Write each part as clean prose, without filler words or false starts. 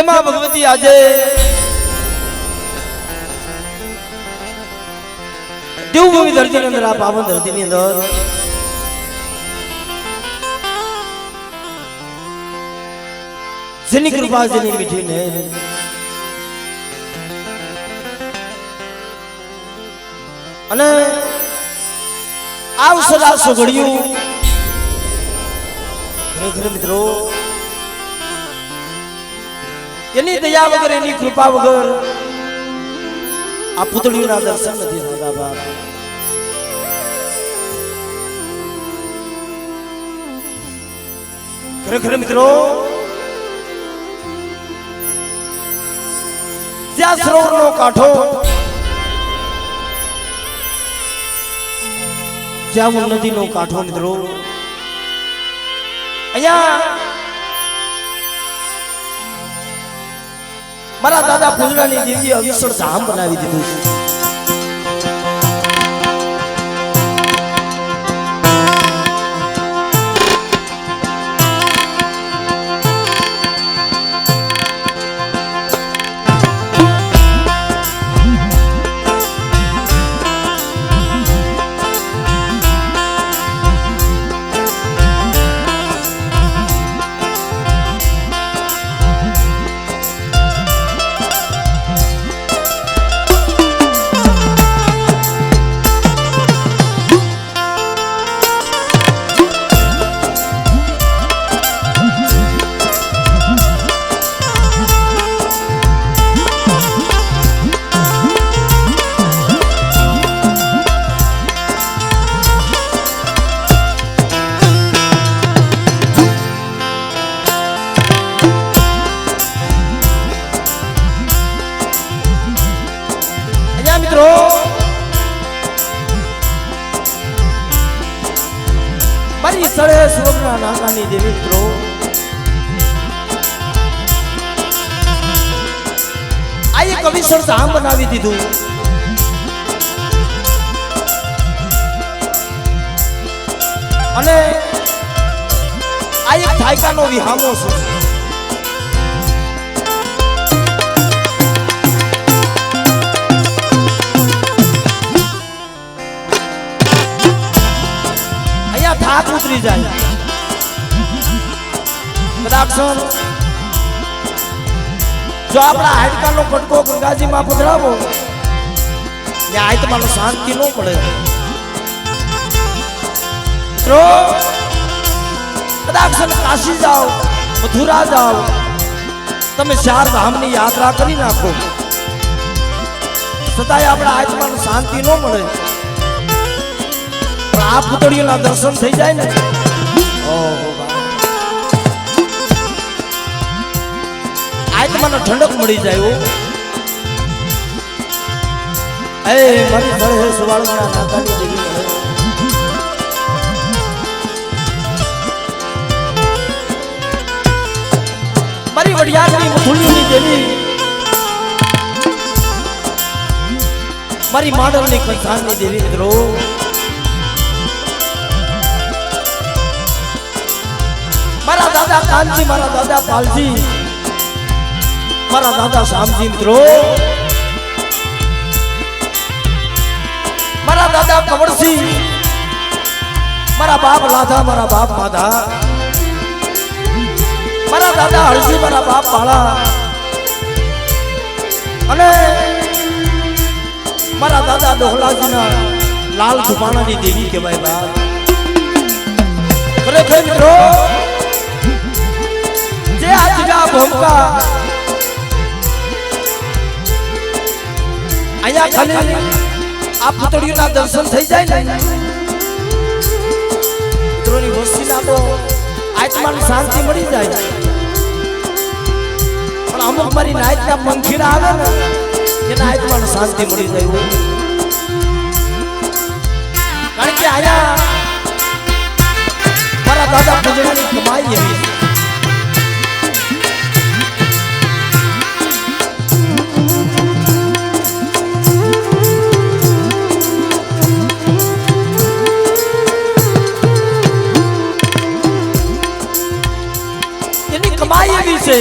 જેમાં ભગવતી આજે દેવભૂમિ ધરતીની અંદર, આ પાવન ધરતીની અંદર જેની કૃપા, જેની મીઠી ને અને આવશે આ સોગડિયું ખરેખર મિત્રો એની દયા વગર, એની કૃપા વગર આ પુતળીઓના દર્શન નથી થતા બાપ. ખરેખર મિત્રો જ્યાં સરોવરનો કાંઠો, જ્યાં નદીનો કાંઠો મિત્રો, અહીંયા મારા દાદા પૂજરાની દેવીએ અવિસળ ધામ બનાવી દીધું છે. મારી સળે સુવર્ણા નાનાની દેવી મિત્રો, આ એક અવિસળ ધામ બનાવી દીધું. અને આ એક થાયકાનો વિહામો છે. થાક ઉતરી જાય. કદાચ જો આપણા હાડકાનો કટકો ગંગાજીમાં પધરાવો, ત્યાં આત્માનો શાંતિ ન પડે. મિત્રો કદાચ કાશી જાઓ, મથુરા જાઓ, તમે 4 ધામની યાત્રા કરી નાખો, છતાંય આપણા આત્માનો શાંતિ ન મળે. આ પુતળીઓના દર્શન થઈ જાય ને, આત્માનો ઠંડક મળી જાય. મારી સળે સુવાળના નાતાની દેવી, મારી વડિયારની મુઠુલીની દેવી, મારી માડલની કંસારની દેવી મિત્રો, મારા દાદા કાનજી, મારા દાદા પાલજી, મારા દાદા શામજી મિત્રો, મારા દાદા કવરસિંહ, મારા બાપ લાધા, મારા બાપ માધા, મારા દાદા હળજી, મારા બાપ બાળા, અને મારા દાદા ડોહલાજીના લાલ ધુપાણાની દેવી કહેવાય બાપ. ખરેખર મિત્રો જે આજના ભૂમકા અહીંયા ખાલી આ પુતળીઓના દર્શન થઈ જાય ને, મિત્રોની વસ્તીના તો આત્માની શાંતિ મળી જાય. પણ અમુક મારી નાયતના પંખીડા આવે ને, એના આત્માને શાંતિ મળી જાય. કારણ કે અહીંયા મારા દાદા પૂજરાની કમાઈ એવી. એની કમાઈ એવી છે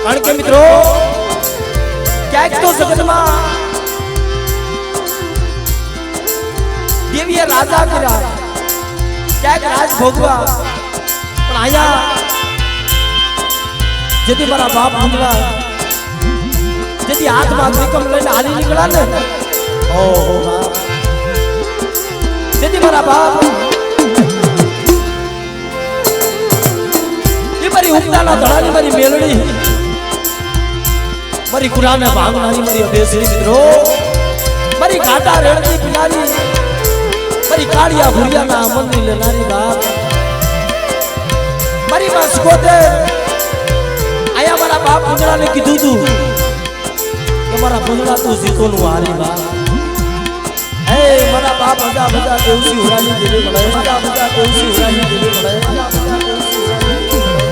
કારણ કે મિત્રો ક્યાંક તો જગતમાં દેવીએ રાજા કર્યા, ક્યાંક રાજ ભોગવા, પણ અહીંયા જેથી મારા બાપ ભૂંગળા જેથી હાથમાં ત્રિકમ લઈને હાલી નીકળ્યા ને, ઓહો જેથી મારા બાપ એ મારી ઉગતાના ધડાની મારી મેલડી, મારી કુરાને ભાંગનારી મારી અભેસરી મિત્રો, મારી ઘાટા રેડતી પીનારી, મારી કાળિયા ભુરિયાના મનની લેનારી બાપ, મારી માં સુગોતે આયા મારા બાપ ભૂંગળાને કીધું તું કે મારા ભૂંગળા તું સીતોનું હારી બાપ, હે મારા બાપ બધા બધા દેવસી ઉડાની દેવી મળે, બધા બધા દેવસી ઉડાની દેવી મળે, બધા બધા દેવસી ઉડાની દેવી મળે.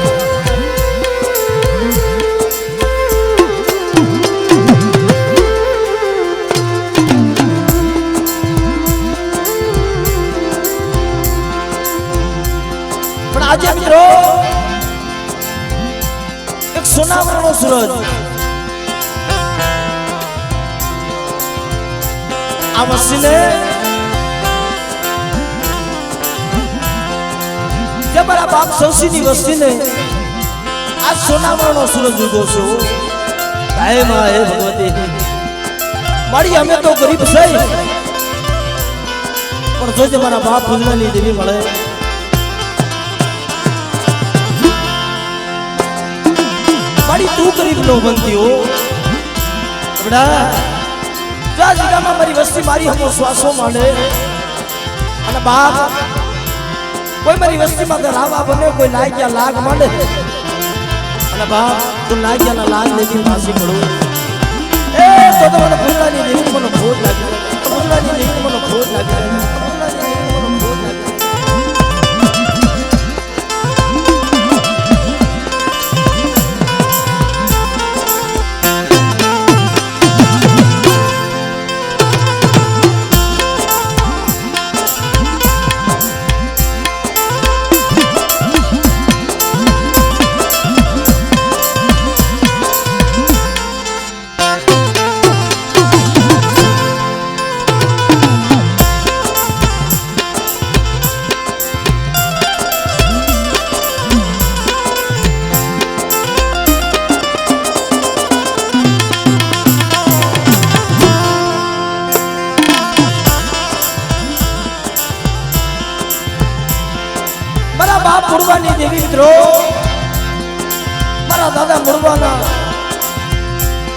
પણ આજે મિત્રો એક સોનાવરણો સૂરજ આ વસ્તીને જે મારા બાપ સૌસીની વસ્તીને આ સોનાવરણો સૂરજ ઉગો છો. હે માં હે ભગવતી મારી અમે તો ગરીબ છે, પણ જોજે મારા બાપ ભૂંગળાની દેવી મળે. મારી તું ગરીબ નો બનતી હો બડા, જા જગામાં મારી વસ્તી મારી હમો શ્વાસો માંડે, અને બાપ કોઈ મારી વસ્તીમાં રાવા બને, કોઈ લાગ્યા લાગ માંડે, અને બાપ તું લાગ્યાના લાગ લેતી પાછી પડું, એ તો મને ભૂંગળાની દેવી મને ખોટ લાગે, ભૂંગળાની દેવી મને ખોટ લાગે, ભૂંગળાની દેવી મને ખોટ લાગે. મુરવાની દેવી મિત્રો, મારા દાદા મુરવાના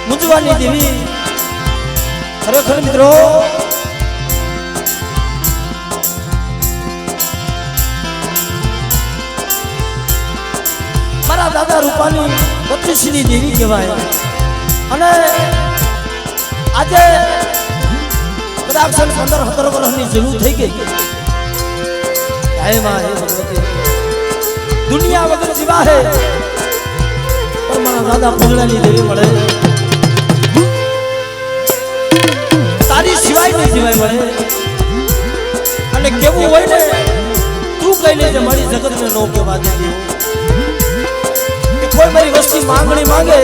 મુજવાની દેવી, ખરેખર મિત્રો મારા દાદા રૂપાની 32ની દેવી કહેવાય. અને આજે કદાચ 15-17 વર્ષની જરૂર થઈ ગઈ. હે માં હે ભગવતી दुनिया वगर जीवा है, पर मारा दादा भूंगळानी देवी મળે, તારી સિવાય નહીં જીવાય મળે. અને કેવું હોય ને તું કઈ લેજે, મારી જગતને નો કહેવા દેતી કે કોઈ મારી વસ્તી માંગણી માંગે,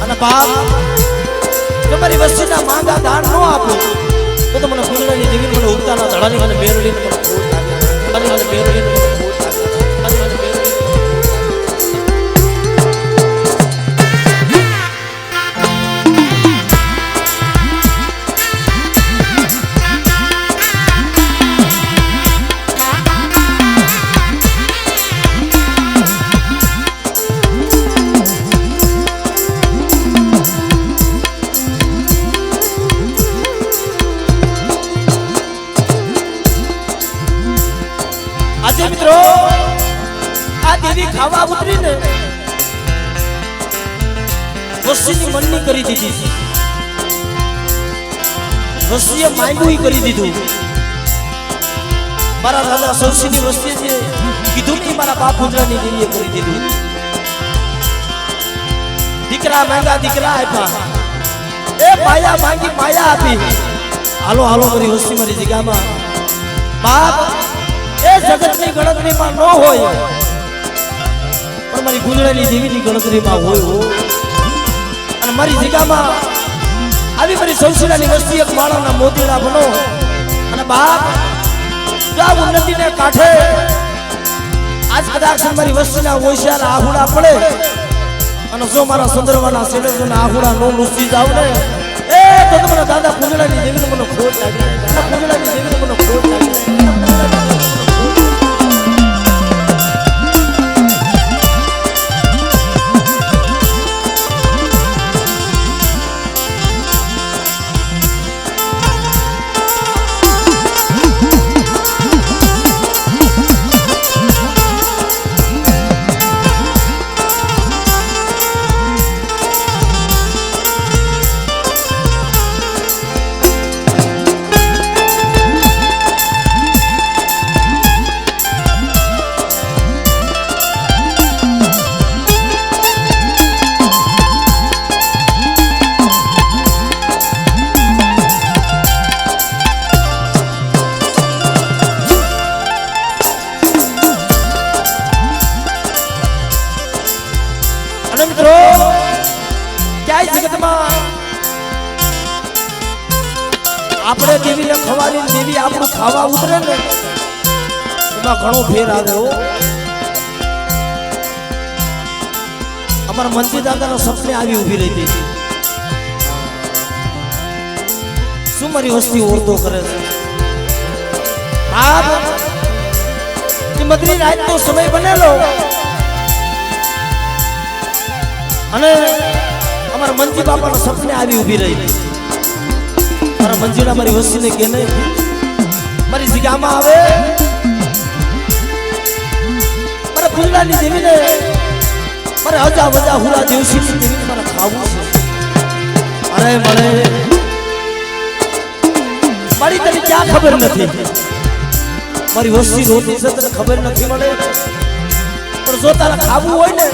અને બાપ જો મારી વસ્તીના માંગા દાન નો આપું તો મને ભૂંગળાની દેવી મને ઉગતાના ધડાની મને મેરડીને મને ખોટ લાગે, મને મેરડીને મને ખોટ લાગે. મિત્રો આ દેવી ખાવા ઉતરીને વસ્તીની મનની કરી દીધી, વસ્તીએ માંગ્યું કરી દીધું. મારા દાદા સૌસીની વસ્તીએ જે કીધું ને મારા બાપ ભૂંગળાની દેવીએ કરી દીધું. દીકરા માંગા દીકરા આપ્યા, એ માયા માંગી માયા આપી. હાલો હાલો મારી વસ્તી મારી જગ્યામાં. બાપ એ જગતની ગણતરીમાં ન હોય, પણ મારી ભૂંગળાની દેવીની ગણતરીમાં હોય. અને મારી જગ્યામાં આવી મારી સૌસીલાની વસ્તી એક માળાના મોતીડા બનો અને બાપ જો ઉન્નતિને કાંઠે આજ કદાચ મારી વસ્તીના ઓશિયાના આહુડા પડે અને જો મારા સુંદરવાના સેડરના આહુડા નો લુસી જાવ ને એ તો તમારા દાદા પૂજડાની દેવીને મને ખોટ લાગી પૂજડાની દેવીને મને ખોટ લાગી આપણે દેવીને ખવારી દેવી આપણું ખાવા ઉતરે ને એમાં ઘણો ફેર આવે હો અમારા મંજી દાદાના સપને આવી ઊભી રહી હતી શું મારી વસ્તી ઓરતો કરે છે આપ મદરી રાતનો સમય બનેલો અને અમારા મંજી બાપાના સપને આવી ઊભી રહી હતી મારા મંજીડા મારી વસ્તીને કે નહીં મારી જગ્યામાં આવે મારા પૂજડાની દેવીને મારે હજા વજા હુરા દેવશીની દેવીને મારે ખાવું છે અરે મળે મારી તને ક્યાં ખબર નથી મારી વસ્તી રોતી છે તને ખબર નથી મળે પણ જો તારે ખાવું હોય ને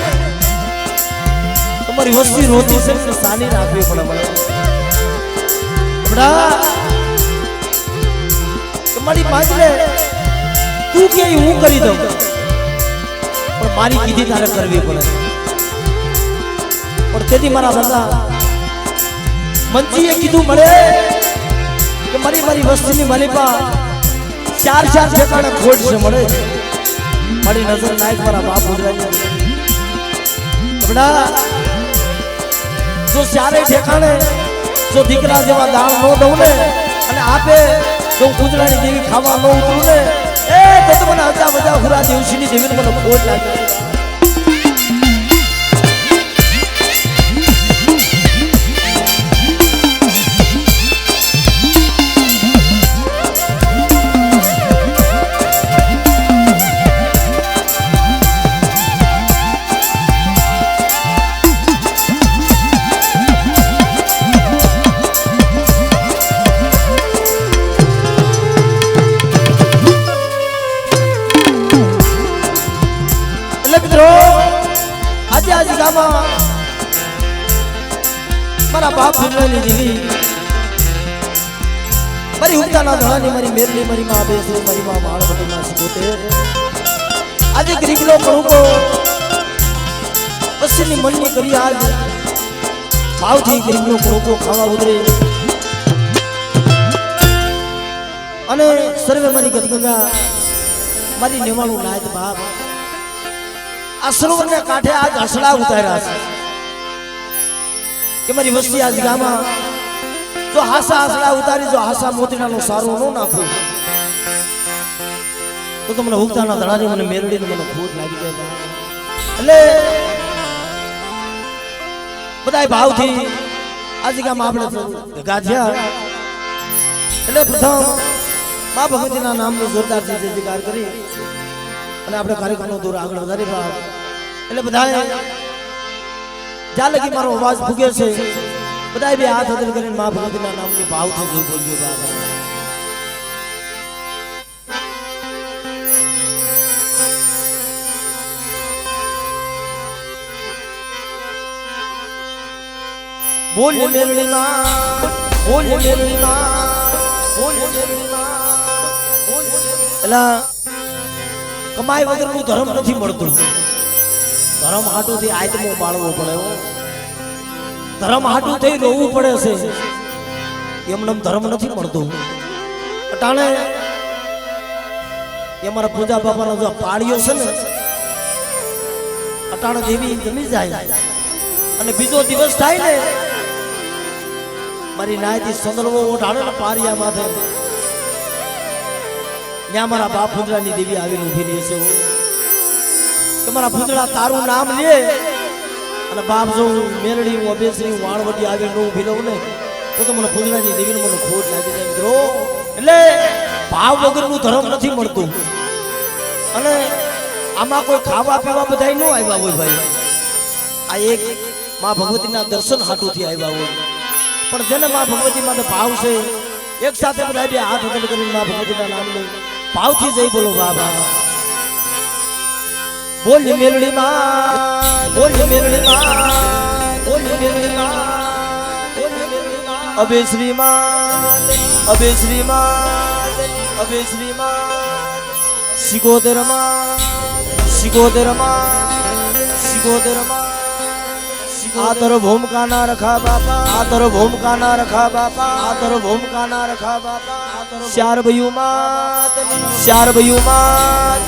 તો મારી વસ્તી રોતી છે એટલે સાની રાખવી પડે મળે મારી પાંચને તું કે હું કરી દઉં પણ મારી કીધી તારે કરવી પડે પણ તેથી મારા દાદા મંજીએ કીધું મળે કે મારી વસ્તીની માલિકા ચાર ઠેકાણે ખોટ છે મળે મારી નજર નાયક મારા બાપ ગુજરાતી જો ચારે ઠેકાણે જો દીકરા જેવા દાણ ન દઉં ને અને આપે તો ગુજરાતી દેવી ખાવા ન ઉતરું ને એ તો મને હજા બધા હુરા દેવશીની દેવીને મને ખોટ લાગે મારા બાપ ભૂલવાની દેવી મારી ઉગતાના ધણાની મારી મેરલી મારી માં બેસે મારી માં માળ બટમાં શીખોતે આજે ગરીબનો કરુકો પછીની મનની કરી આજ ભાવથી ગરીબનો કરુકો ખાવા ઉતરે અને સર્વે મારી ગદગંગા મારી નેવાળું નાયત બાપ આ સરોવરને કાંઠે આજ હસડા ઉતાર્યા છે કે મારી વસ્તી આજ ગામમાં જો હાસા હસડા ઉતારી જો હાસા મોતીડાનો સારો ન નાખું તો તમને ઉગતાના ધડાની મને મેરડીને મને ખોટ લાગી જાય એટલે બધા ભાવથી આજ ગામમાં આપણે ગાજ્યા એટલે પ્રથમ મા ભગવતીના નામનો જોરદાર જયજયકાર કરી અને આપણે કાર્યક્રમનો દોર આગળ વધારી બાપ એટલે બધા જ્યાં લગી મારો અવાજ ભૂગે છે બધા બે હાથ હદલ કરીને મા ભગવતીના નામની ભાવથી જોઈ બોલજો બાપ બોલ મેરડી માં બોલ મેરડી માં બોલ મેરડી માં એલા કમાઈ વગરનું ધર્મ નથી મળતું ધર્મ હાટુથી આત્મો બાળવો પડે ધર્મ હાટું થઈ રોવું પડે છે એમને ધર્મ નથી મળતો અટાણે એ મારા પૂજા બાપાનો જો પાળ્યો છે ને અટાણે દેવી જમી જાય અને બીજો દિવસ થાય ને મારી નાયથી સંદર્ભો ઓઢાડે ને પારિયા માથે ત્યાં મારા બાપ ફૂંદડાની દેવી આવીને ઉભી રહી છે તમારા ફૂંદડા તારું નામ લે અને બાપ જો મેલડી હું અભેશ્રી વાણવટી આવીને ઉભી રહું ને તો મને ફૂંદડાની દેવીને મને ખોટ લાગી જાય મિત્રો એટલે ભાવ વગરનું ધર્મ નથી મળતું અને આમાં કોઈ ખાવા પીવા બધાય ન આવ્યા હોય ભાઈ આ એક માં ભગવતીના દર્શન હાટુથી આવ્યા હોય પણ જેને માં ભગવતી માટે ભાવ છે એક સાથે બધા બે હાથ અગલ કરીને માં ભગવતીના નામ લઈ ભાવથી જઈ બોલો બાબા બોલ મેલડી માં બોલ મેલડી માં બોલ મેલડી માં અબે શ્રીમાન અબે શ્રીમાન અબે શ્રીમાન સિગોદરમાં સિગોદરમાં સિગોદરમાં आतर भूमका ना रखा बापा आतर भूमका ना रखा बापा आतर भूमका ना रखा बापा चार भयु मात चार भयु मात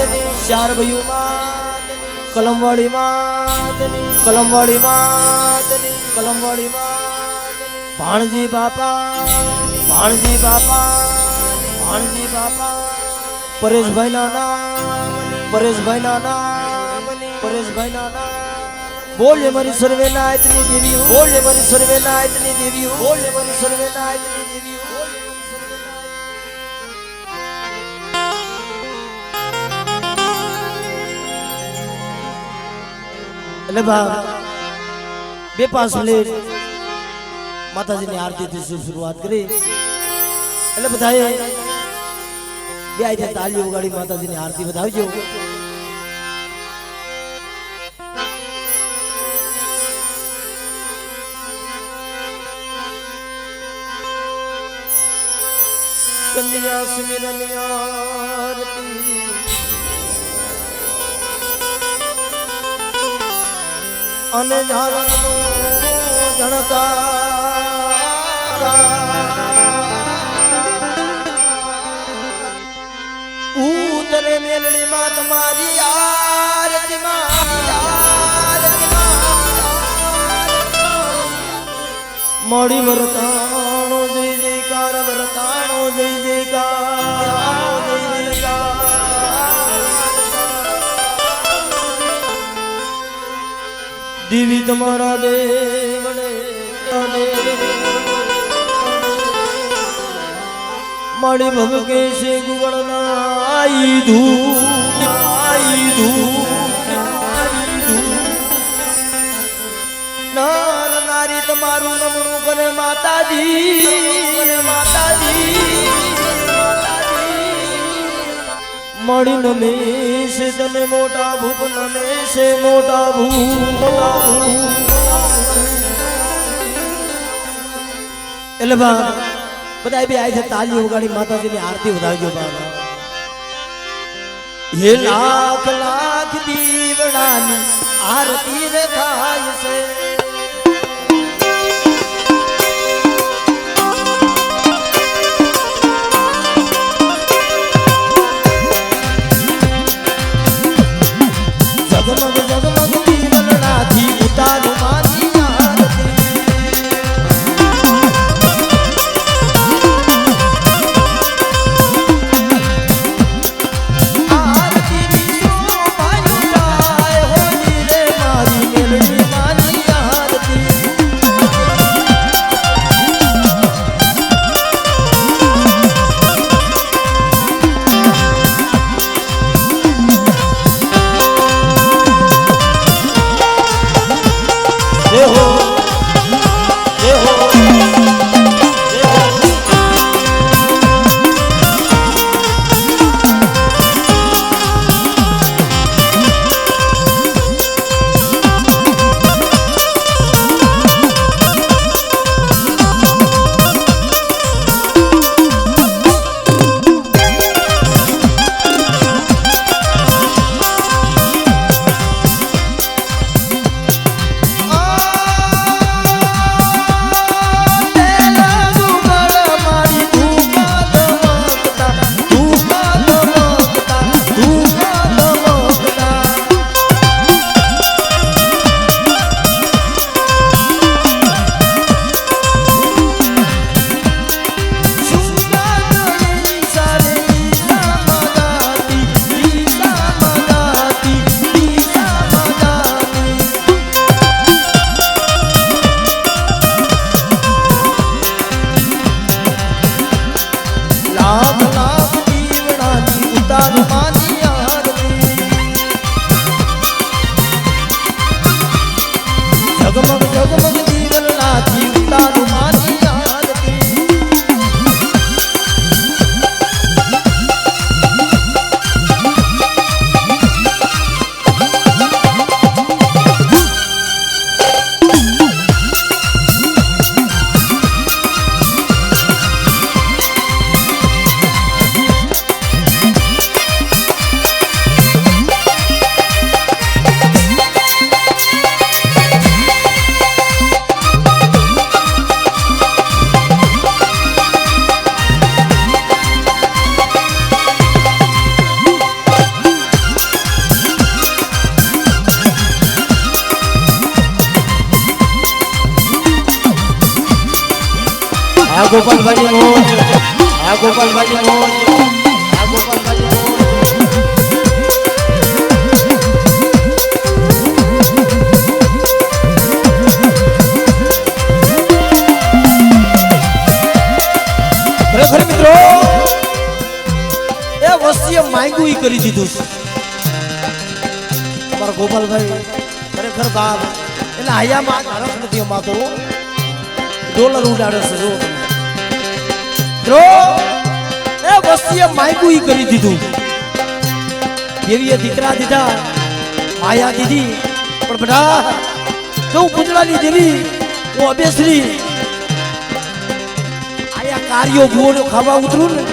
चार भयु मात कलमवाड़ी मात कलमवाड़ी मात कलमवाड़ी मात भाणजी बापा भाणजी बापा भाणजी बापा परेश भाई ना नाम परेश भाई ना नाम परेश भाई ना नाम बोले मरी सर्वे नायतनी देवी बोले मरी सर्वे नायतनी देवी बोले मरी सर्वे नायतनी देवी એટલે બા બે પાંચ મિનિટ માતાજીની આરતીથી શરૂઆત કરી એટલે બધાએ બે આઈ તાલીઓ વગાડી માતાજીની આરતી વધાવજો कंदिया सुमिरन आरती अने झालन जनता उतरे मेलड़ी मां तुम्हारी आरती मां मड़ी वरताणो जय जयकार वरताणो जय जयकार जय जयकार देवी तुम्हारा देवने मड़ी भवके से गुवड़ना आई धू आई धू नार नारी तुम्हारू नमणू करे माताजी मड़ी नमेश तने मोटा भूप नमेश मोटा भूप એટલે બા બધા બી આઈ છે તાલી વગાડી માતાજીની આરતી વધારજો બાબા હે લાખ લાખ દીવડાની આરતી રે થાય છે जगमग जगमग दीवनाथी उतारू मानी आरती आरती शोभा लुटाए होली रे मारी मेलड़ी मानी आरती જગમગ જગમગ દીવલના જીવતાનું માની આરતી गोपाल भाई मोज गोपाल भाई मोज गोपाल भाई मोज खरेखर मित्रों ए वस्तीए मांगू ही करी दीधुं हमारा गोपाल भाई खरेखर बाप એટલે આયામાં હરખ નથી અમાતો ડોલર ઉડાડે છે જો મિત્રો એ વસ્તીએ માયકું ઈ કરી દીધું દેવીએ દીકરા દીધા માયા દીધી પણ બેટા જો પૂજડાની દેવી હું અબેસરી આયા કાર્યો ભૂળ ખાવા ઉતરું ને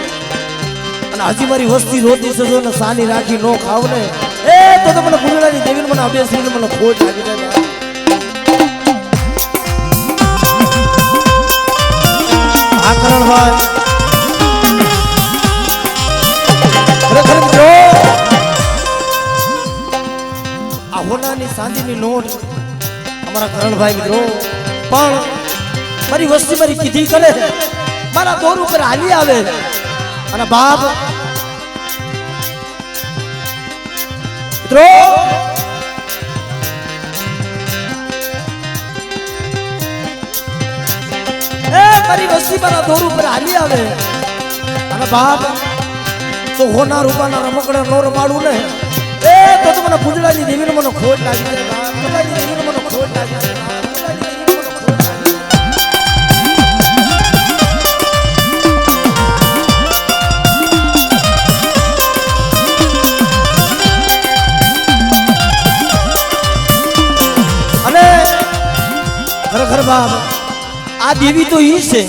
અને હજી મારી વસ્તી રોતી છે જો ને સાની રાખી નો ખાવ ને એ તો મને પૂજડાની દેવીને મને અબેસરીને મને ખોટ લાગી જાય આ કરણ ભાઈ ખરેખર મિત્રો આ હોનાની સાંજીની નોટ અમારા કરણભાઈ મિત્રો પણ મારી વસ્તી મારી કીધી કરે મારા દોર ઉપર હાલી આવે અને બાપ મિત્રો એ મારી વસ્તી મારા દોર ઉપર હાલી આવે અને બાપ તો હોના રૂપાના રમકડા નો રમાડું ને એ તો મને પૂજડાની દેવીને મને ખોટ લાગી જાય પૂજડાની દેવીને મને ખોટ લાગી જાય અને ખરેખર બાપ આ દેવી તો ઈ છે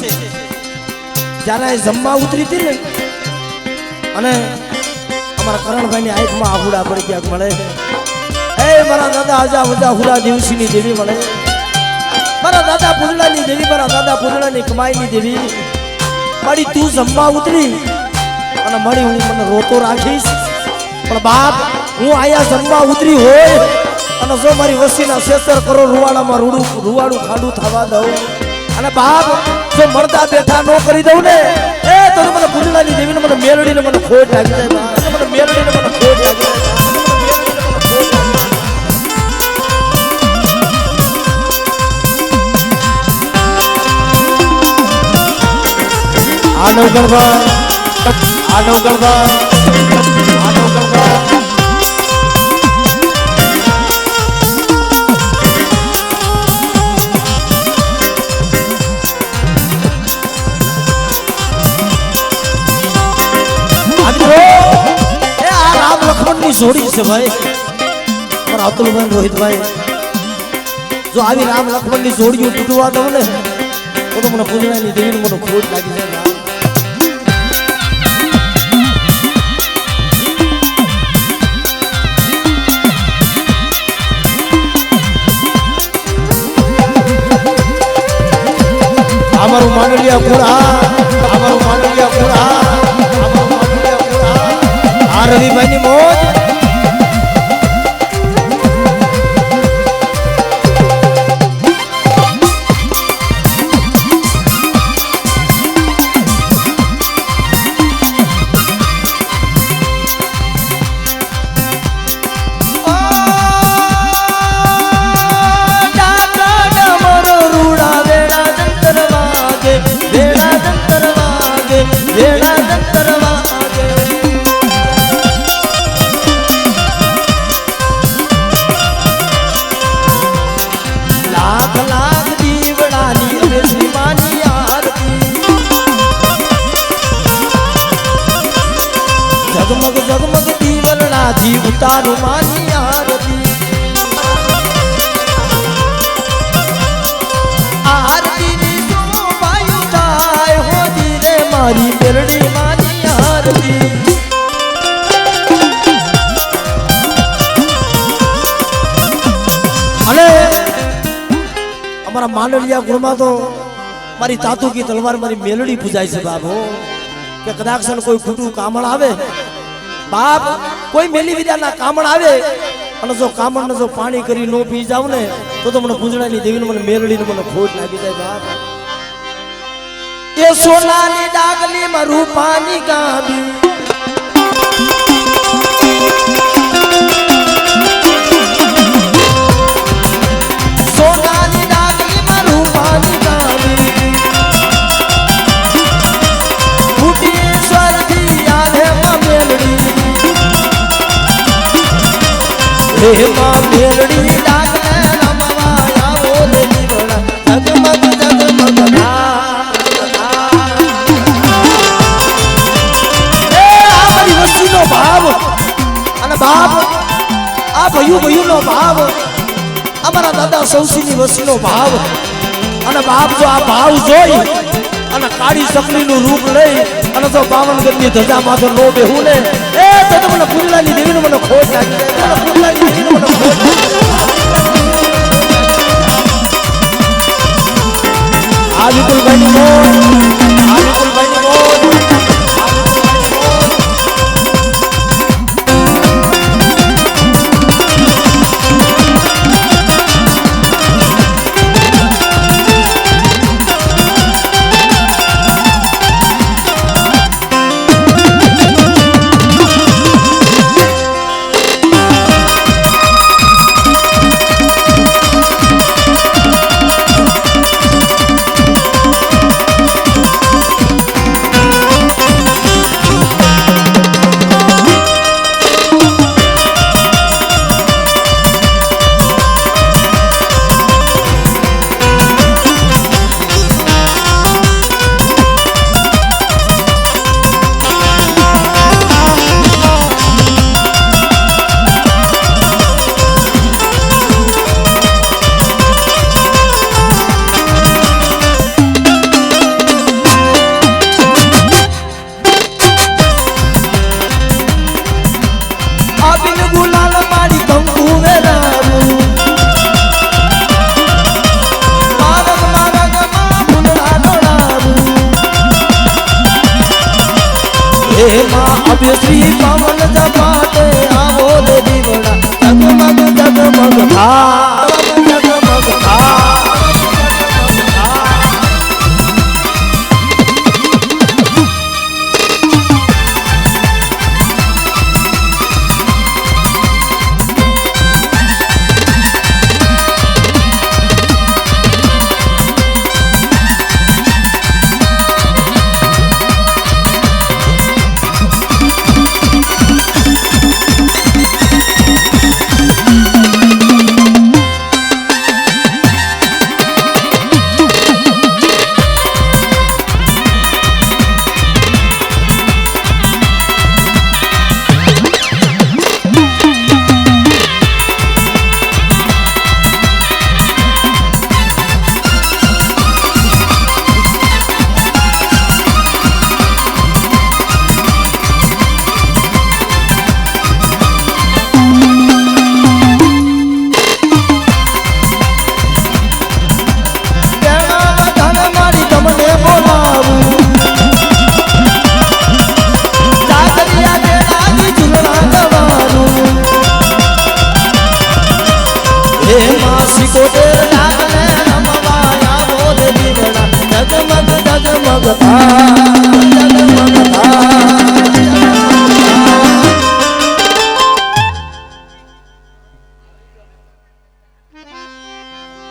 જ્યારે જમવા ઉતરી હતી ને અને અમારા કરણભાઈ ની આંખમાં આહુડા પડી ક્યાંક મળે એ મારા દાદા આજા વજા હુડા દિવસીની દેવી મળે મારા દાદા પૂજડાની દેવી મારા દાદા પૂજડાની કમાઈની દેવી મારી તું જમવા ઉતરી અને મળી હું મને રોતો રાખીશ પણ બાપ હું આયા જમવા ઉતરી હોય અને જો મારી વસ્તીના 76 કરોડ રૂવાડામાં રૂવાડું ખાડું થવા દઉં અને બાપ જો મરદા બેઠા નો કરી દઉં ને એ તો મને પૂજડાની દેવીને મને મેલડીને મને ખોટ લાગી જાય મને મેલડીને મને ખોટ લાગી જાય આનો ગરબા આનો ગરબા આનો ગરબા जोड़ी से भाई और अतुल भाई रोहित भाई जो आवी राम लक्ष्मण की जोड़ी टूटवा दो ने तो મને પૂજડાની દેવીને મને ખોટ લાગી જાય અમારું માંડલિયા કુડા અમારું માંડલિયા કુડા અમારું માંડલિયા કુડા આ રવિભાઈ ની મોજ ઉતારું માની આરતી આરતી ની શોભાયું થાય હોજી રે મારી મેરડી માની આરતી અને અમારા માંડલિયા ગુણમાં તો મારી તાતુ કી તલવાર મારી મેલડી પૂજાય છે બાબો કે કદાચ કોઈ ખોટું કામણ આવે બાપ કોઈ મેલી વિદ્યાના કામણ આવે અને જો કામણ ને જો પાણી કરી નો પી જાવ ને તો મને પૂજડાની દેવીને મને મેલડીને મને ખોટ લાગી જાય બાપ એ સોનાની ડાગલી માં રૂપાની ગાબી સોનાની ડાગલી માં રૂપાની ગાબી ફૂટીશ્વર થી આવે માં મેલડી હે માં મેલડી ડાગલે રમવા આવો રે દીવડા જગમગ જગમગ ભાવ અને બાપ આ ભયું નો ભાવ અમારા દાદા સૌસીની વસ્તીનો ભાવ અને બાપ જો આ ભાવ જોઈ અને કાળી સકલી નું રૂપ લઈ અને જો પાવનગઢની ધજા માથે નો બેહું ને એ તો મને પુરલાની દેવીને મને ખોટ લાગી મને પુરલાની દેવીને મને ખોટ આ વિપુલભાઈની મોજ આ વિપુલભાઈની મોજ श्री पवन जपाते आवो दे दीवड़ा जगमग जगमग जगमग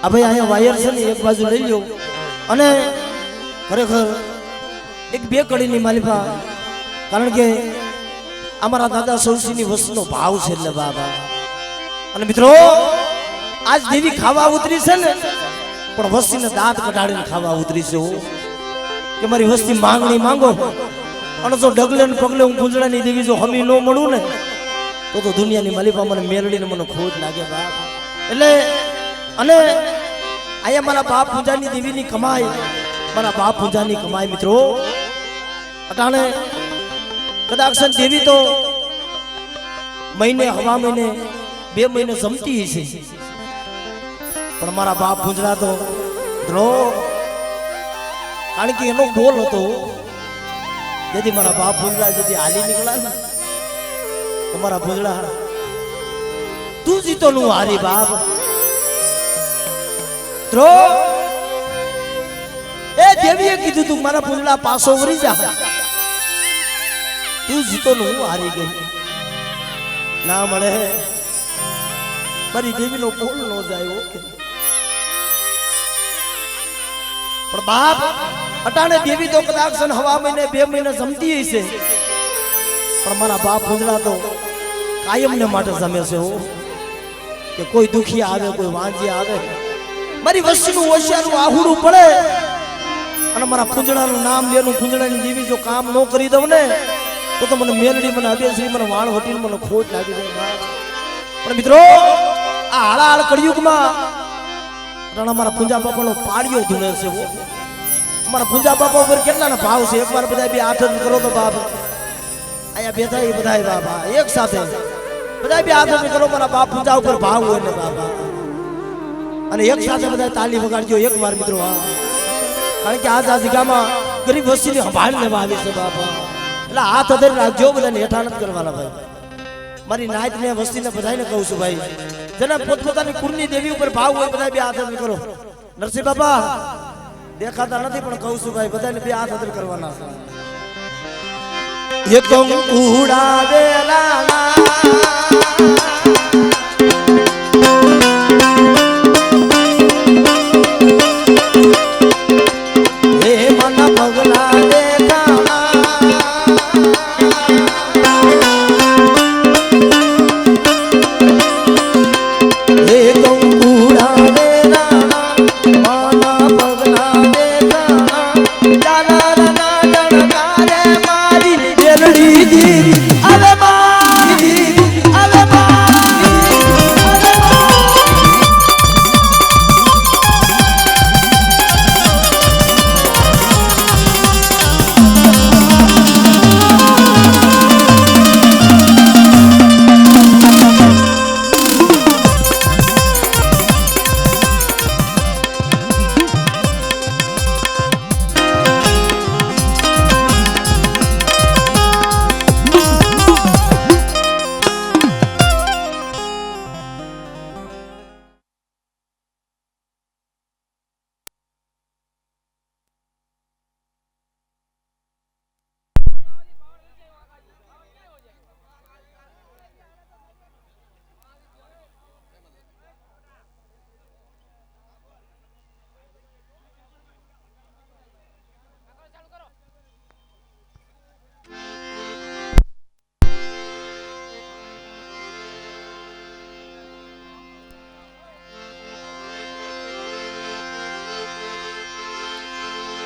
भाई अँ वायर से एक बाजू लई लो अने खरेखर एक बे कड़ी मालिपा कारण के अमरा दादा सौसीनी वस्तुनो भाव छे એટલે બાબા અને મિત્રો આજ દેવી ખાવા ઉતરી છે ને પણ વસ્તીને દાંત કઢાડીને ખાવા ઉતરી છે કે મારી વસ્તી માંગણી માંગો અને જો ડગલે ને પગલે હું ગુંજડાની દેવી જો હમી નો મળું ને તો દુનિયાની માલિપા મને મેલડીને મને ખોટ લાગે બાપ. એટલે અને અહીંયા મારા બાપ પૂજાની દેવીની કમાઈ, મારા બાપ પૂજાની કમાઈ મિત્રો અટાણે કદાચ દેવી તો મહિને હવા મહિને 2 મહિને જમતી છે, પણ મારા બાપ પૂંજડા તો ધ્રો, કારણ કે એનો બોલ હતો જેથી મારા બાપ પૂંજડા જેથી હાલી નીકળ્યા ને તો મારા પૂંજડા તું જીતો નું હારી બાપ ધ્રો. એ દેવીએ કીધું તું મારા પૂંજડા પાછો વળી જા, તું જીતો નું હારી ગઈ ના મળે. મારી દેવીનો બોલ નો જાય પણ બાપ અટાણે દેવી તો કદાચ હવા મહિને 2 મહિને જમતી હશે, પણ મારા બાપ પૂંજડા તો કાયમ ને માટે જમે છે કે કોઈ દુખી આવે કોઈ વાંજી આવે મારી વસ્તીનું ઓશિયાનું આહુડું પડે અને મારા પૂંજડાનું નામ લેનું પૂંજડાની દેવી જો કામ ન કરી દઉં ને તો મને મેલડી મને અભ્યાસરી મને વાણ વટીને મને ખોટ લાગી જાય. પણ મિત્રો આ હાળાહાળ કળિયુગમાં મારા પૂંજા બાપાનો પાડ્યો ધૂણે છે. મારા પૂંજા બાપા ઉપર કેટલાના ભાવ છે, એકવાર બધા બે હાથ કરો તો બાપ અહીંયા બેઠા એ બધા બાબા એક સાથે બધા બે હાથ કરો, મારા બાપ પૂંજા ઉપર ભાવ હોય ને બાબા, અને એક સાથે બધા તાલી વગાડજો એકવાર મિત્રો. કારણ કે આ જગામાં ગરીબ વસ્તીની સંભાળ લેવા આવી છે બાપા, એટલે હાથ અધર રાખજો, બધાને હેઠા નથી કરવાના ભાઈ. મારી નાયત ને વસ્તીને બધાને કહું છું ભાઈ, જેના પોતપોતાની કુળની દેવી ઉપર ભાવ હોય બધા બે હાથ અધર કરો. નરસિંહ બાપા દેખાતા નથી પણ કહું છું ભાઈ બધાને બે હાથ અધર કરવાના છે. એક ઉડાવેલા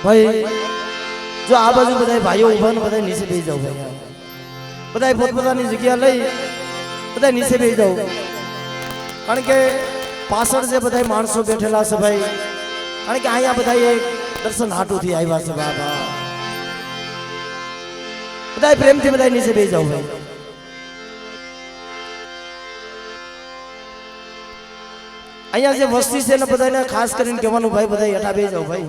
ભાઈ જો આ બાજુ બધા ભાઈઓ ઉભા ને બધા નીચે બેસી જાવ ભાઈ, બધા પોતપોતાની જગ્યા લઈ બધા નીચે બેસી જાવ. કારણ કે પાછળ જે બધા માણસો બેઠેલા છે ભાઈ, કારણ કે અહીંયા બધા દર્શન હાટુથી આવ્યા છે બાબા, બધા પ્રેમથી બધા નીચે બેસી જાવ ભાઈ. અહીંયા જે વસ્તી છે ને બધાને ખાસ કરીને કહેવાનું ભાઈ બધા હેઠા બેસી જાવ ભાઈ.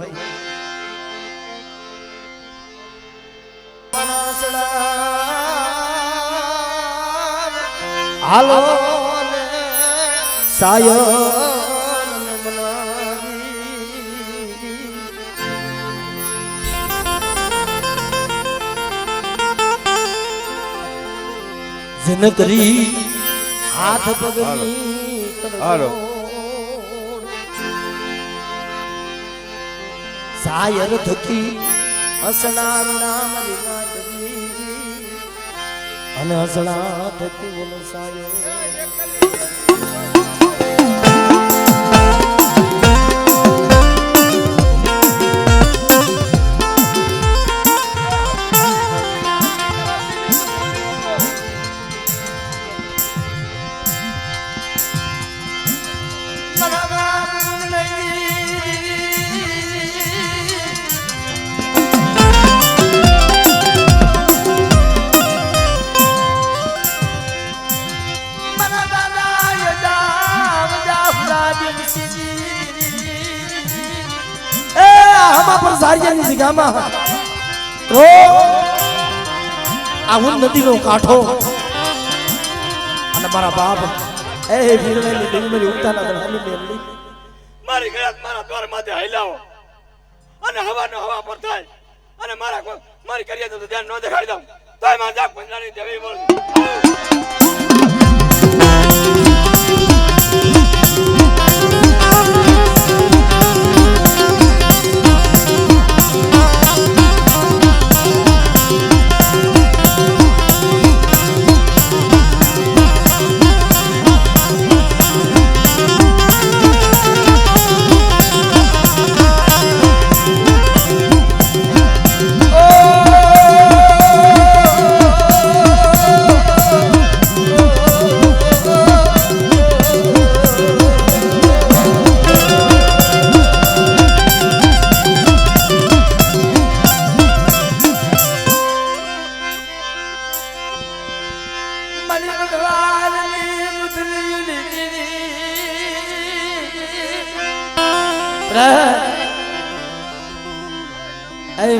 હાલો સાયન જનકરી હાથ પગની હાલો સાયર થકી અસનાર નામ અને હસણા થકી બોલો સાયો. હમા પર સારિયાની જગ્યામાં તો આ હું નદીનો કાંઠો અને મારા બાપ એ વીરવેલી દેવીની ઉતાના દળાની મેમલી મારી ગયા મારા દ્વાર માથે હલાવો અને હવાનો હવા પર થાય અને મારી કરીએ તો ધ્યાન ન દેખાડી દઉં તોય મારા જાગ પંજાની દેવી બોલ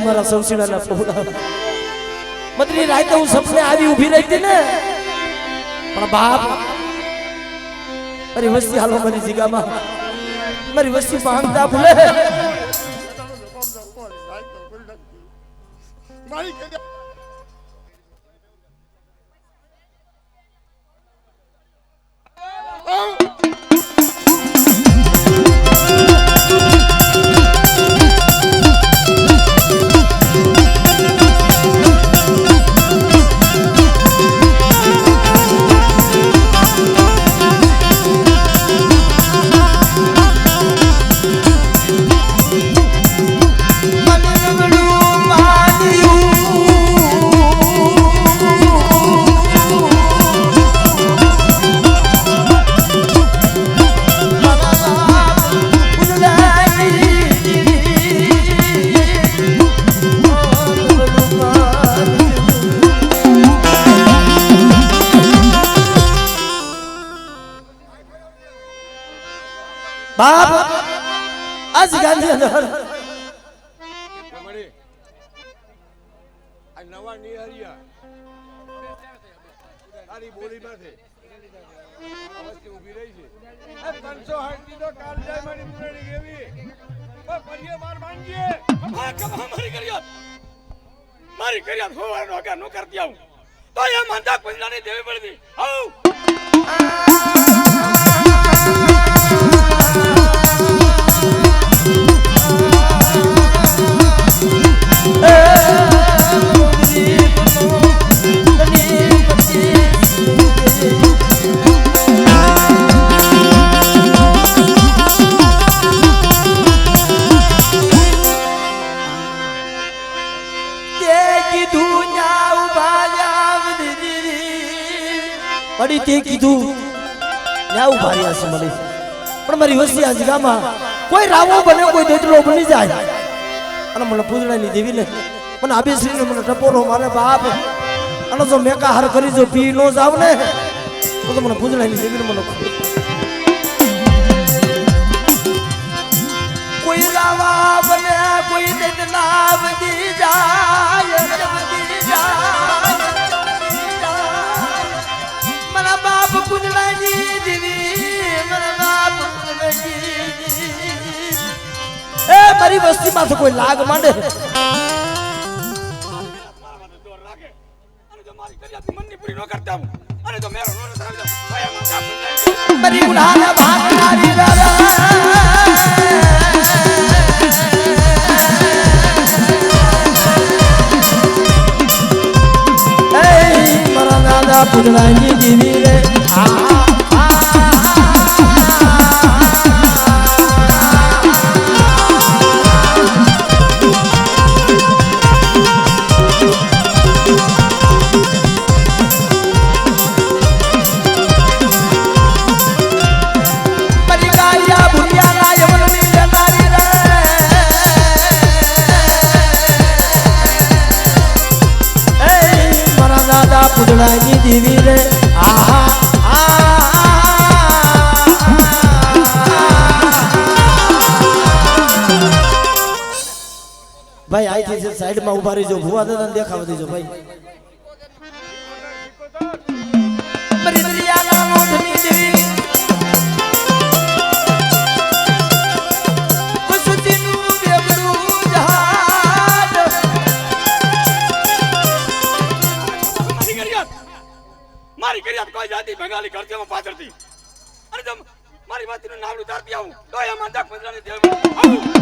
મારા સૌસીડાના પોડા મતરી રાતે હું સપને આવી ઊભી રહી હતી ને પણ બાપ મારી વસ્તી હાલો મારી જગ્યામાં મારી વસ્તી માંગતા ભૂલે બાપ આજ ગાંધી અંદર આ નવા નિહરિયા તારી બોલીમાં છે અવશ્ય ઊભી રહી છે આ 360 દીનો કાલ જાય મારી મુરડી કેવી ઓ પરિયે માર માંગીએ મારી કર્યા હોવાનો હગા નો કરતી આવું તો એ મંદા પંજાને દેવે પડતી આવ પડી તે કીધું ન્યા ઉભા રહ્યા છે મને પણ મારી વસ્તી આ જગ્યામાં કોઈ રાવો બને કોઈ દેતરો બની જાય અને મને પૂજણાની દેવી ને મને આબેશ્રીને મને ટપોરો મારે બાપ અને જો મેકા હાર કરી જો પી નો જાવ ને તો મને પૂજણાની દેવીને મને કોઈ રાવા બને કોઈ દેતના બની જાય બાપ પૂજણાની દેવી મારા બાપ પૂજણાની એ મારી વસ્તીમાં તો કોઈ લાગ માંડે મારી ગુલાના ભાગનારી મારા દાદા પૂજણાની દેવી રે પૂજણાની દેવી રે આ ભાઈ આઈથી છે સાઈડમાં ઊભા રહીજો ભુવા દાદાને દેખાવા દેજો ભાઈ મારી દરિયાના મોઢની દેવી ખુશીનું બેબરું જહાજ મારી કરિયાત કોઈ જાતિ બંગાળી કરતીમાં પાછળથી અને જમ મારી માતીનું નાવડું ધારતી આવું તો આ માંદા પંજરાને દેવ આવું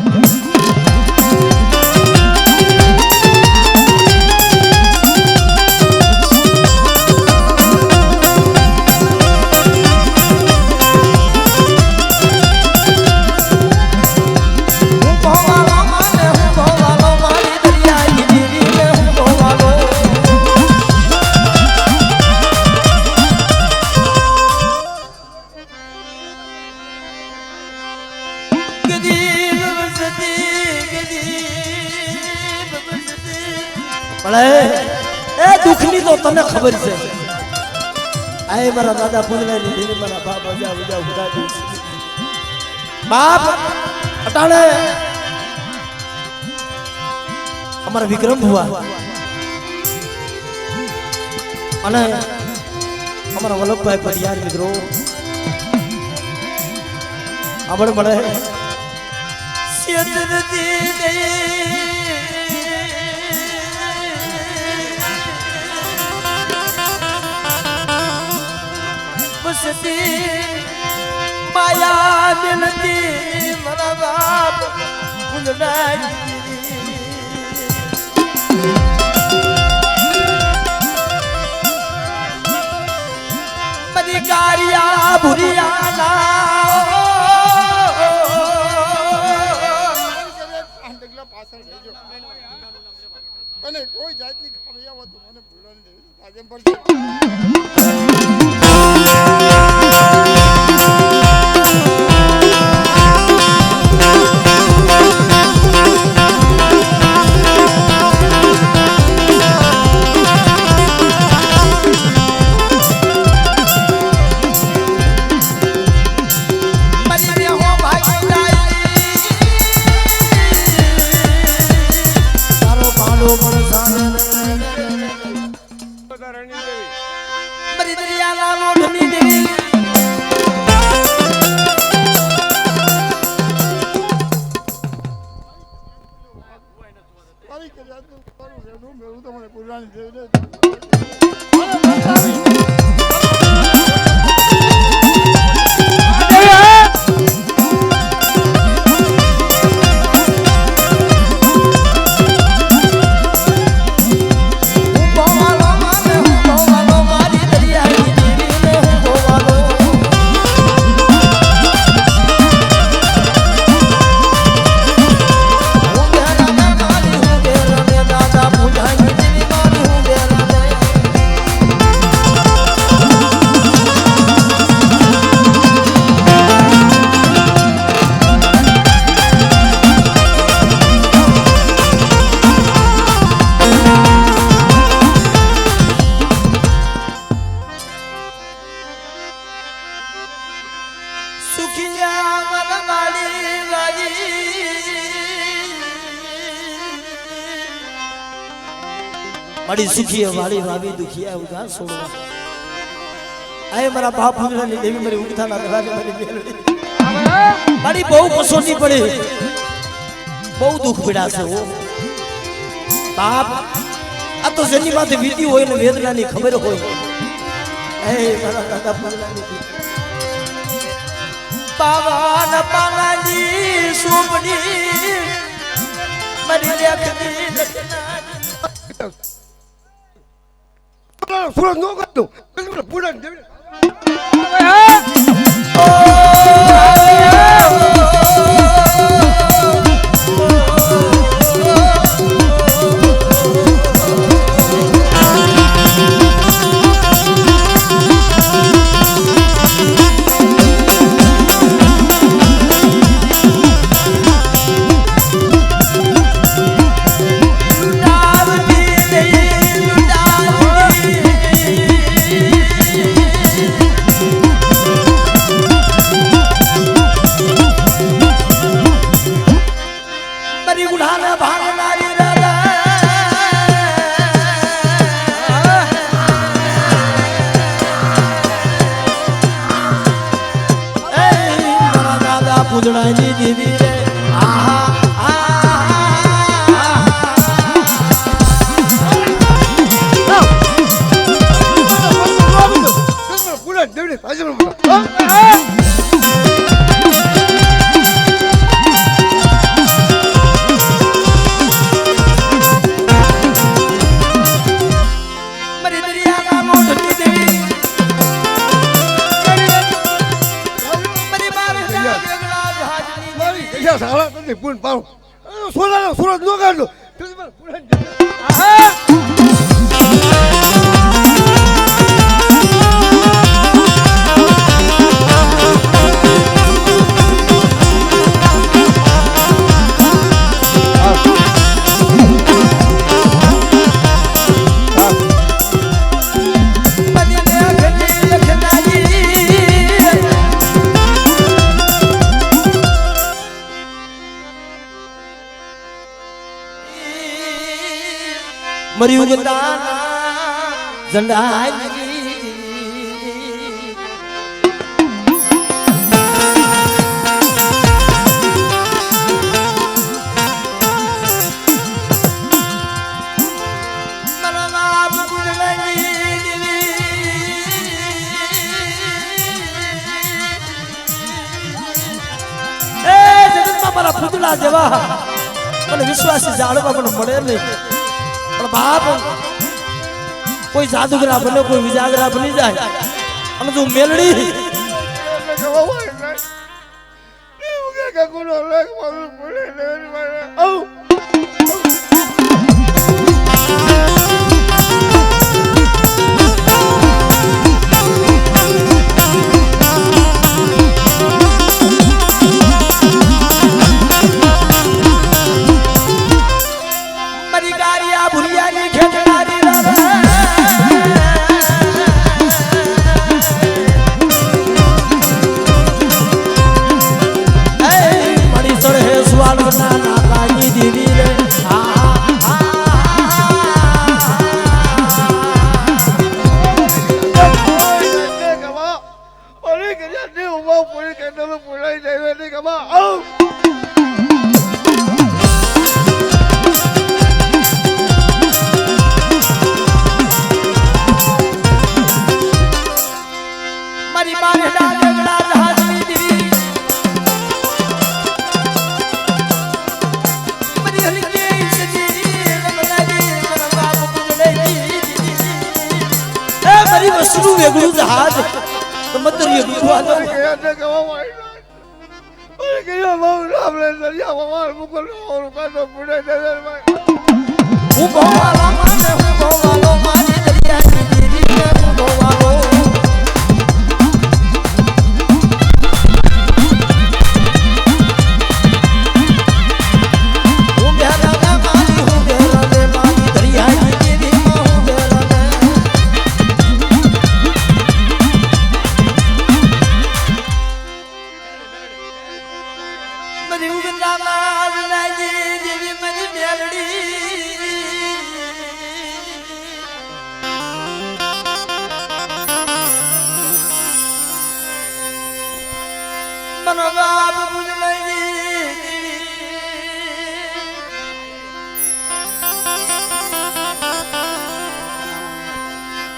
એ દુખની તો તને ખબર છે આય મારા દાદા પુંજલાની દેવી મારા બાપ અજા ઉજા ઉડા દે બાપ અટાણે અમારા વિક્રમ ભુવા અને અમારા વલ્લભભાઈ પડિયાર મિત્રો આપણે મળે માયા મિલતી મારા બાપ બધી કારિયા ભુરિયા અને કોઈ જાતની ખામી આવતું મને ભૂલવાની આજે પર बड़ी सुखी है वाली भाभी दुखी है उगा सोना आए मेरा बाप पुंजलानी देवी मेरी उठा ना दरवाजे मेरी मेलड़ी बड़ी बहु पसोनी पड़े बहु दुख पीड़ा से वो बाप अब तो जनी बात वीती होए ने वेदना ની ખબર હોય એ મારા દાદા પુંજલાની પાવાન પાનાની સુપડી મરી લેખની સુરત નો કરતો પૂરા भागनारी પૈસા સારા નથી પૂન પાડું સોના સુરત નો કાઢો મર્યું ગંદાના ઝંડાઈ મારા પૂતળા જેવા મને વિશ્વાસી જાળવા મને મળે નહીં પણ બાપ કોઈ જાદુગરા બને કોઈ વિજાગરા બની જાય અને તું મેલડી વેગળું જહાજ તો મતરીએ ડૂબવા દો હું ભવાલો માને હું ભવાલો મારી દરિયાની દીદી હું ભવાલો હું બેરા મારી દરિયાની દીદી હું બેરા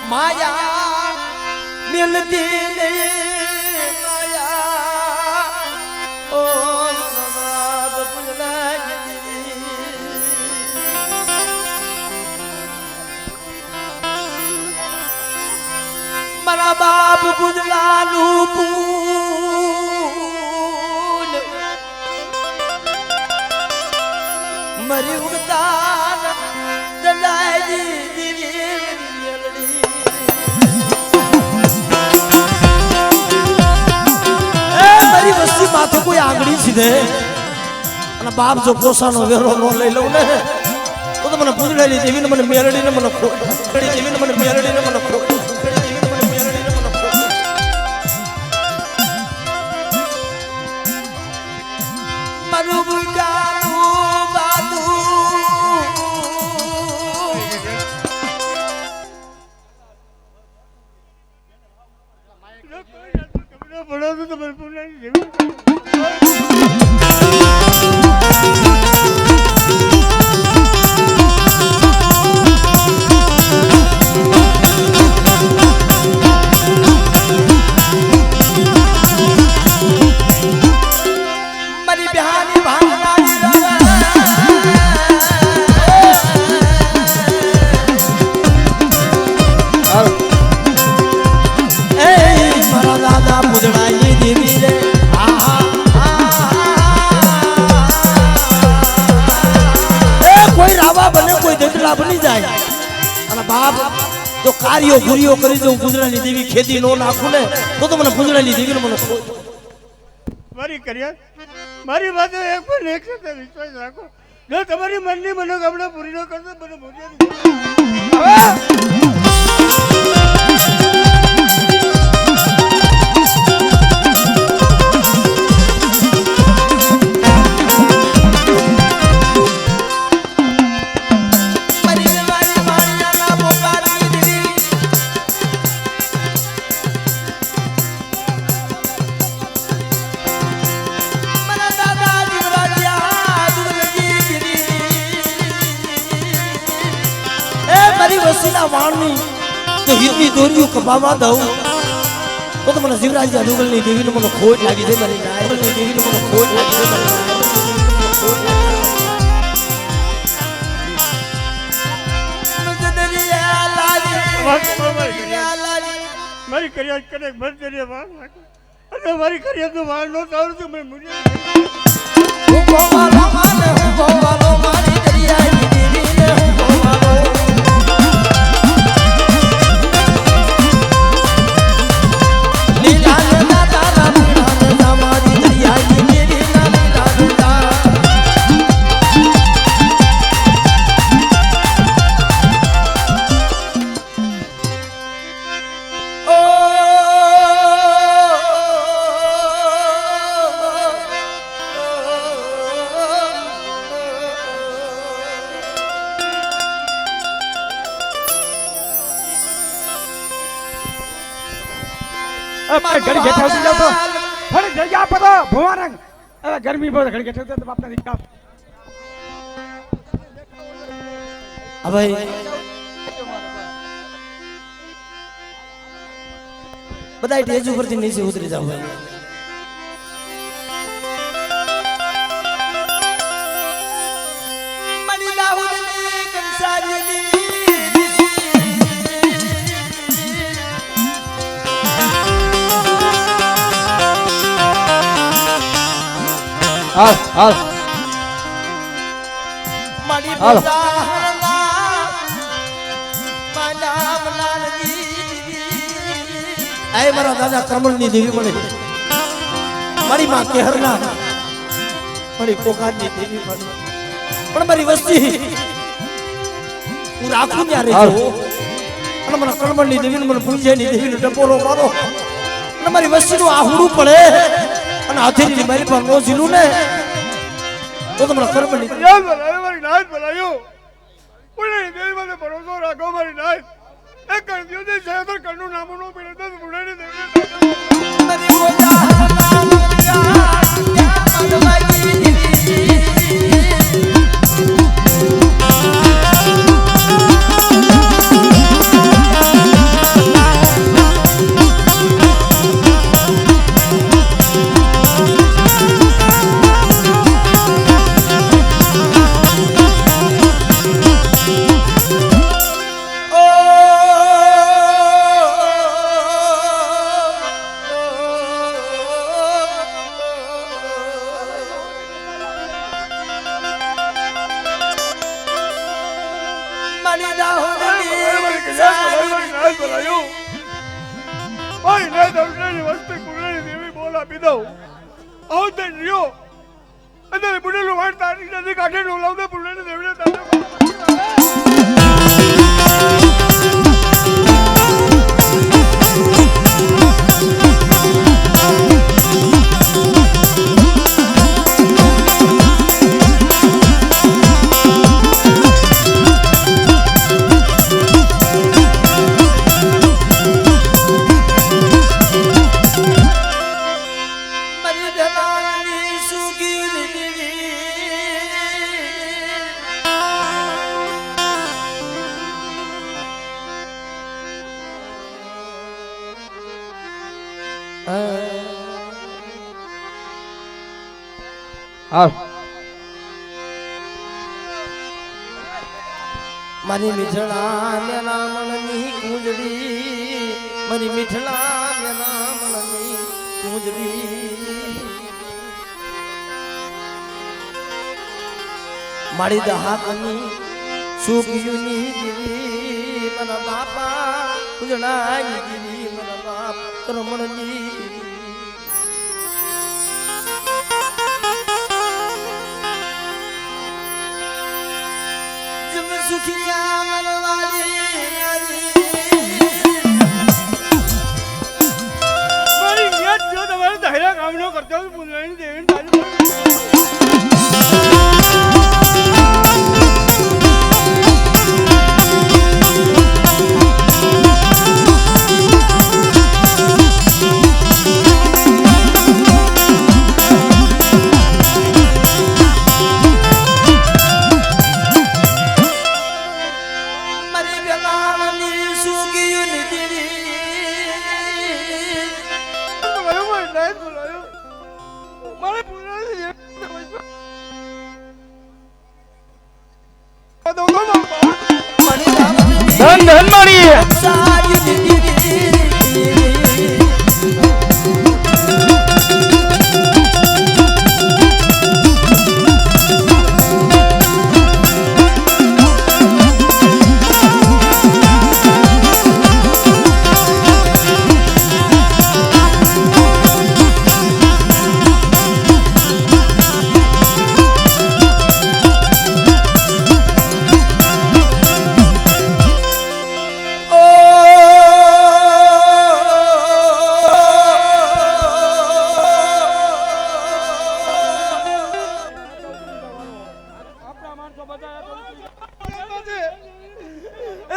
माया मिलती माया ओ बाप मारा बाप बुझला पून मरी उगतान दलाई વસ્તી માથે કોઈ આંગળી સીધે અને બાપ જો પોસાનો વેરો નો લઈ લઉં ને તો મને પૂજડેલી દેવીને મને મેલડીને મને ખોડી દેવીને મને મેલડીને મને ખોડી દેવીને મને મેલડીને મને ખોડી મારું બુગાનું બાદુ મારી બહાની ભાંગવાની વીજળા બની જાય અને બાપ જો કાર્યો ગુરિયો કરી દઉં ગુજરાતની દેવી ખેતી નો નાખું ને તો મને ગુજરાતની દેવીનો મને મારી કર્યા મારી વાતો એક પણ એક સાથે વિશ્વાસ રાખો જો તમારી મનની મનોકામના પૂરી ન કરતો મને વાણની તો હીરની દોરીઓ કપાવા દઉં તો મને શિવરાજ જાદુગરની દેવીનો મને ખોટ લાગી છે મારી નાયકની દેવીનો મને ખોટ લાગી છે મારી કર્યા કરે બંધ કરીએ વાર અને મારી કર્યા તો વાર નો તારું તો મેં મુજે હું ગોવાલો માને હું ગોવાલો મારી દરિયાની દેવીને હું ગોવાલો ઘડી બેઠા ઉઠી જાવ તો થોડી જગ્યા આપો તો ભુવા રંગ હવે ગરમી બહુ ઘડી બેઠા તો બાપના દીકરા હવે બધા ટેજ ઉપરથી નીચે ઉતરી જાવ ભાઈ મની દાઉદની કંસારીની હાલ મારી હાલો. આય મારા દાદા કમળની દેવી મળે મારી માં કેહરના મારી કોકાની દેવી મળે પણ મારી વસ્તી હું રાખું ત્યાં રહેજો અને મને કમળની દેવીને મને પૂંજેની દેવીનો ટપોરો મારો અને મારી વસ્તીનું આહુડું પડે અને હાથેથી મારી પર નો ઝીલું ને તો તમને કમળની મારી નાથ બોલાયો પુણે દેવી મને ભરોસો રાખો મારી નાથ એક કર દિયો જે શહેર કરનું નામો નો પડે તો પુણે દેવી હાલ મારી મીઠડા મેના મનની કુંજડી મારી મીઠડા મેના મનની કુંજડી મારી દહાકની સુખયુની દીવી મના બાપા ઉજળાની દીવી મના બાપ કરમણની જમ સુખિયા મનવાલી મારી યાદ જો તમારે ધૈર્ય કામ ન કરતા હોય પુનરાની દેવીને તારી ધન ધન મારી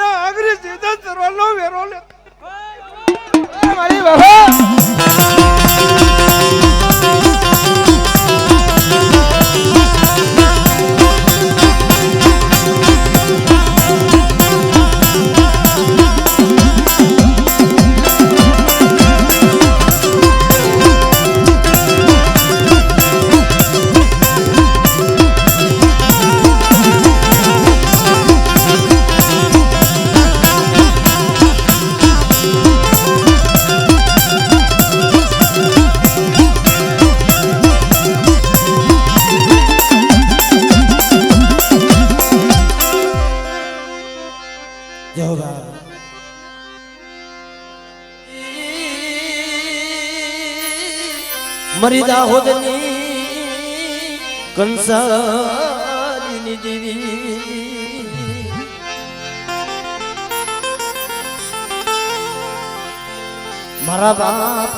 આખરી સીધા સરવાળનો વેરો લે મારી બાબા મરી દાહોદની કંસારીની દેવી મારા બાપ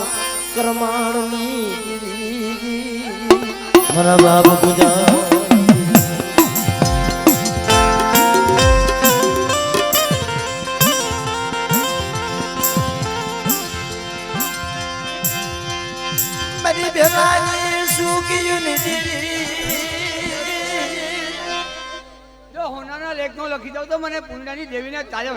કરમાણની દેવી મારા બાપ પૂજા જો હોનાના લેખનો લખી દઉં તો મને પુંડાની દેવીને તાજો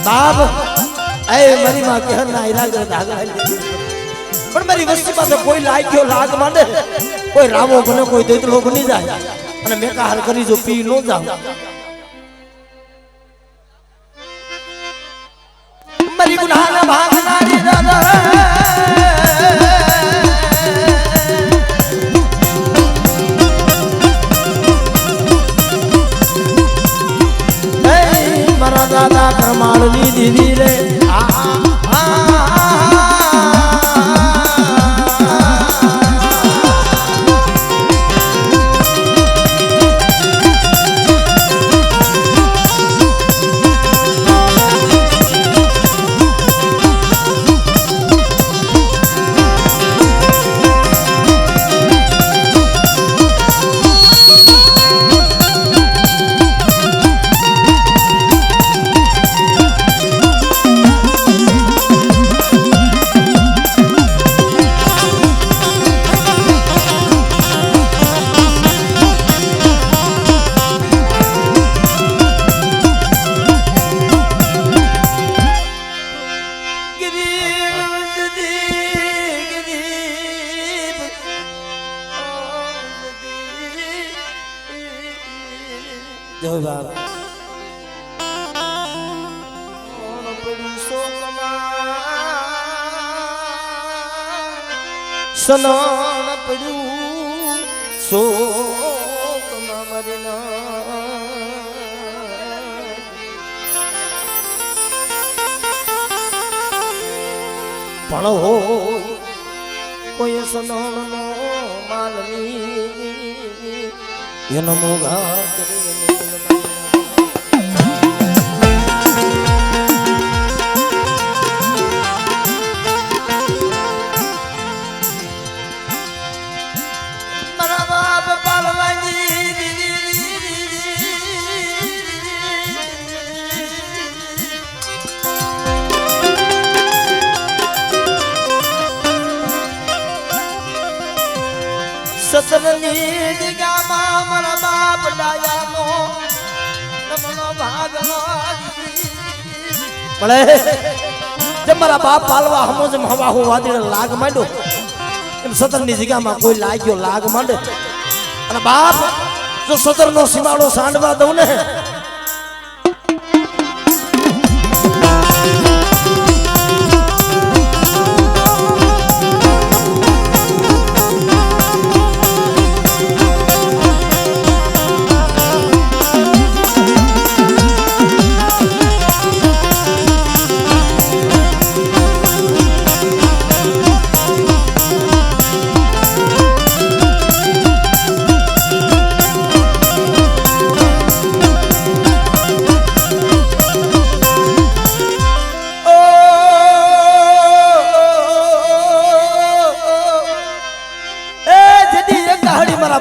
બાપ એ મારી માં કે ના ઈરાગર ધાગા પણ મારી વસ્તી પાસે કોઈ લાગ્યો લાગ માંડે કોઈ રાવો બને કોઈ દૈતલો બની જાય અને મેકા હાર કરી જો પી ન જાવ મારી ગુનાના ભાગનારી દાદા મારા દાદા કરમાળની દીદી રે જય બાબા સનાન પડ્યું શોકમાં મરીના પણ હોય કોઈ સનાનનો માલની એનો મોગા સતરની જગ્યામાં મારા બાપ ડાયાનો નમનો ભાગનો મળે જે મારા બાપ પાલવા હમો જેમ હવા હું વાદળે લાગ માંડ્યો એમ સતરની જગ્યામાં કોઈ લાગ્યો લાગ માંડે અને બાપ જો સતરનો સીમાડો સાંડવા દઉં ને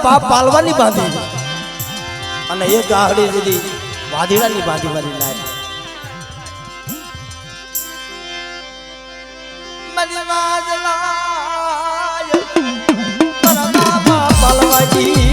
બાપ પાલવાની બાંધી અને એ ગાહડી જડી વાદીડાની બાંધી મારી લાય મની વાદલાય મારા બાપ પાલવાજી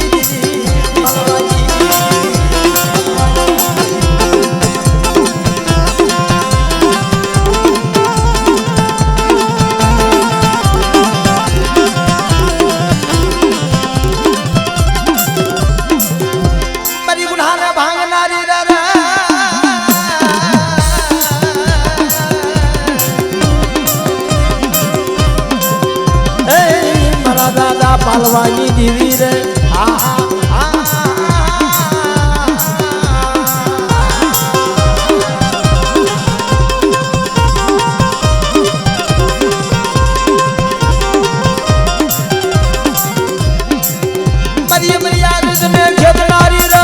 પાલવાની દીવી રે મરી મર્યાદ ને ખેતનારી રે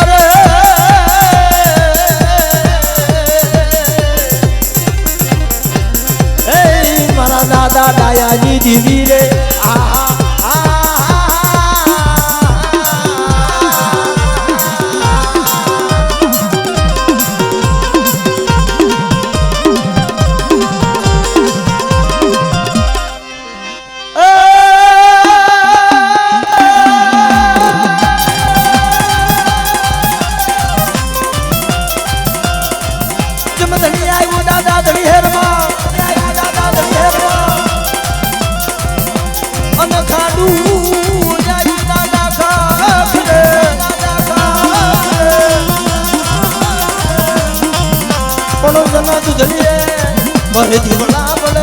મારા દાદા ડાયાજી દીવી રે ઘરે દીવડા બળે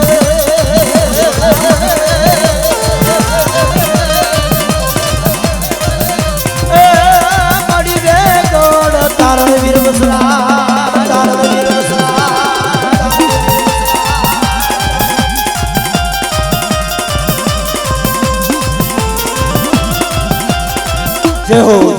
મળી રે ગોળ તારણ વીર વસલા તારણ વીર વસલા જય હો